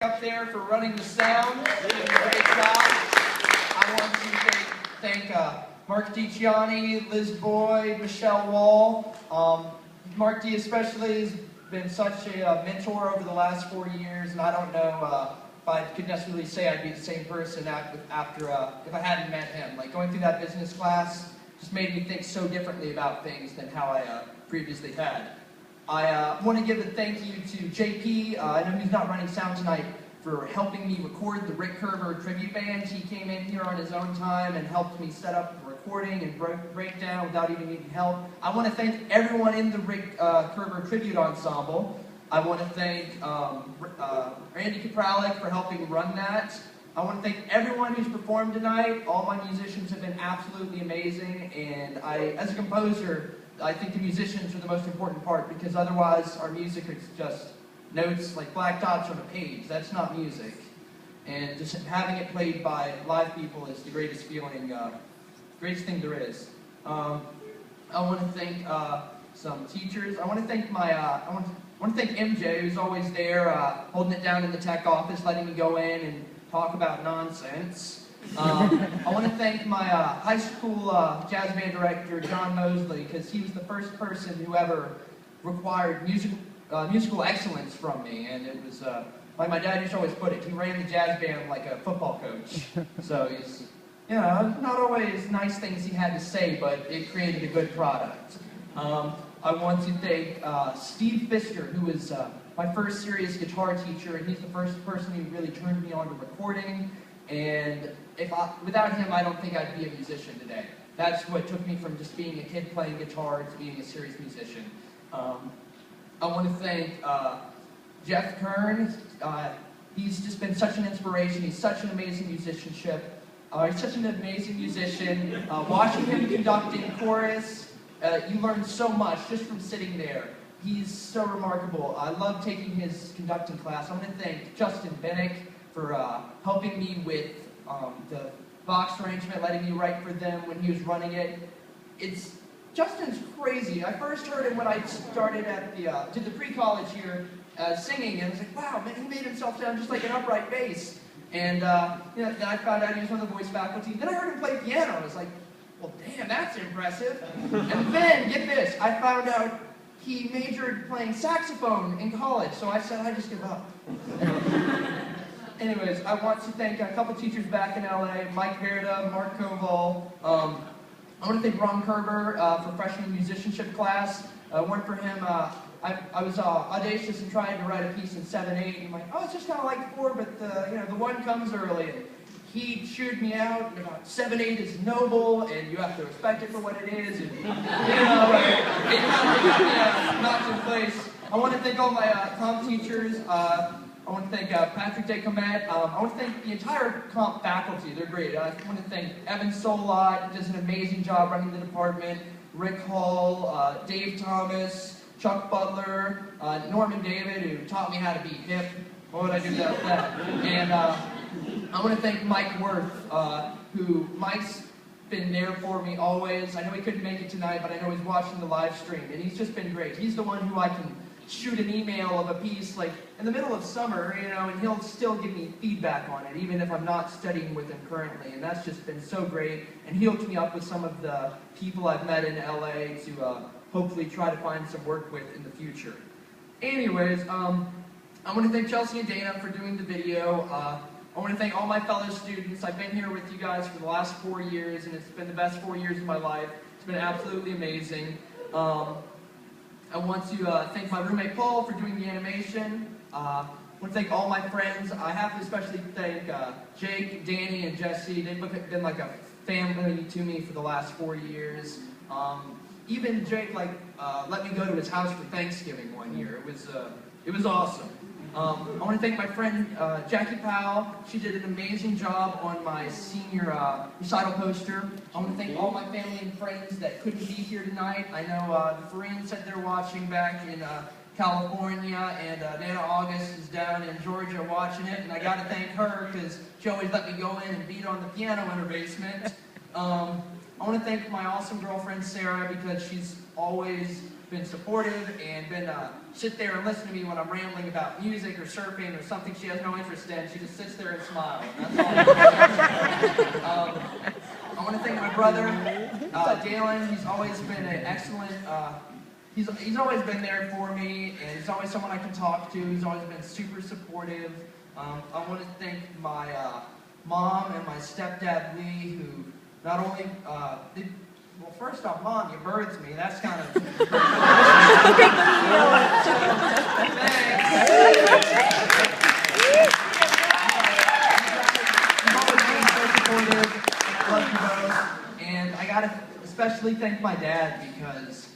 up there for running the sound. Doing a great job. I want to thank Mark DiCiani, Liz Boyd, Michelle Wall. Mark D especially has been such a mentor over the last 4 years, and I don't know if I could necessarily say I'd be the same person after if I hadn't met him. Like going through that business class just made me think so differently about things than how I previously had. I want to give a thank you to JP. I know he's not running sound tonight, for helping me record the Rick Kerber tribute band. He came in here on his own time and helped me set up the recording and breakdown without even needing help. I want to thank everyone in the Rick Kerber tribute ensemble. I want to thank Randy Kapralik for helping run that. I want to thank everyone who's performed tonight. All my musicians have been absolutely amazing, and as a composer, I think the musicians are the most important part, because otherwise our music is just notes like black dots on a page. That's not music. And just having it played by live people is the greatest feeling, greatest thing there is. I want to thank some teachers. I want to thank I want to thank MJ, who's always there, holding it down in the tech office, letting me go in and talk about nonsense. I want to thank my high school jazz band director, John Mosley, because he was the first person who ever required musical excellence from me, and it was, like my dad used to always put it, he ran the jazz band like a football coach. So he's, you know, not always nice things he had to say, but it created a good product. I want to thank Steve Pfister, who was my first serious guitar teacher, and he's the first person who really turned me on to recording, and without him, I don't think I'd be a musician today. That's what took me from just being a kid playing guitar to being a serious musician. I want to thank Jeff Kern. He's just been such an inspiration. He's such an amazing musicianship. He's such an amazing musician. Watching him conducting chorus, you learn so much just from sitting there. He's so remarkable. I love taking his conducting class. I want to thank Justin Bennick for helping me with the box arrangement, letting me write for them when he was running it. Justin's crazy. I first heard him when I started at did the pre-college here singing, and I was like, wow, man, he made himself sound just like an upright bass. And you know, then I found out he was on the voice faculty. Then I heard him play piano. I was like, well, damn, that's impressive. And then, get this, I found out he majored playing saxophone in college, so I said, I just give up. Anyways, I want to thank a couple teachers back in LA, Mike Verda, Mark Koval. I want to thank Ron Kerber for freshman musicianship class. Weren't for him, I was audacious and trying to write a piece in 7/8, and I'm like, oh, it's just kind of like 4, but you know, the 1 comes early. And he chewed me out, and about 7/8 is noble, and you have to respect it for what it is, and you know, it kind of knocked in place. I want to thank all my comp teachers. I want to thank Patrick DeComet. I want to thank the entire comp faculty. They're great. I want to thank Evan Solot, who does an amazing job running the department, Rick Hall, Dave Thomas, Chuck Butler, Norman David, who taught me how to be hip. What would I do without that? And I want to thank Mike Worth, who Mike's been there for me always. I know he couldn't make it tonight, but I know he's watching the live stream, and he's just been great. He's the one who I can shoot an email of a piece like in the middle of summer, you know, and he'll still give me feedback on it, even if I'm not studying with him currently, and that's just been so great. And he hooked me up with some of the people I've met in LA to hopefully try to find some work with in the future. Anyways, I want to thank Chelsea and Dana for doing the video. I want to thank all my fellow students. I've been here with you guys for the last 4 years, and it's been the best 4 years of my life. It's been absolutely amazing. I want to thank my roommate Paul for doing the animation. I want to thank all my friends. I have to especially thank Jake, Danny, and Jesse. They've been like a family to me for the last 4 years. Even Jake let me go to his house for Thanksgiving one year. It was awesome. I want to thank my friend Jackie Powell. She did an amazing job on my senior recital poster. I want to thank all my family and friends that couldn't be here tonight. I know Farine said they're watching back in California, and Nana August is down in Georgia watching it, and I got to thank her because she always let me go in and beat on the piano in her basement. I want to thank my awesome girlfriend Sarah, because she's always been supportive and been sit there and listen to me when I'm rambling about music or surfing or something she has no interest in. She just sits there and smiles. And that's all. I want to thank my brother, Dalen. He's always been an excellent. He's always been there for me, and he's always someone I can talk to. He's always been super supportive. I want to thank my mom and my stepdad Lee, who not only well, first off, Mom, you birthed me. That's kind of You've always been so supportive. Love you both. And I gotta especially thank my dad because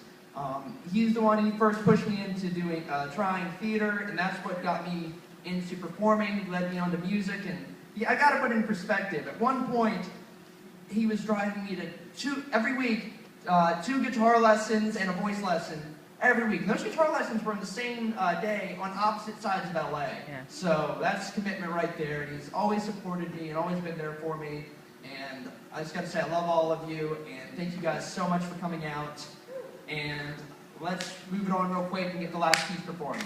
he's the one who first pushed me into doing trying theater, and that's what got me into performing, led me on to music. And I gotta put it in perspective. At one point, he was driving me to every week, 2 guitar lessons and a voice lesson every week. And those guitar lessons were on the same day on opposite sides of LA. Yeah. So that's commitment right there. And he's always supported me and always been there for me. And I just got to say I love all of you, and thank you guys so much for coming out. And let's move it on real quick and get the last piece performed.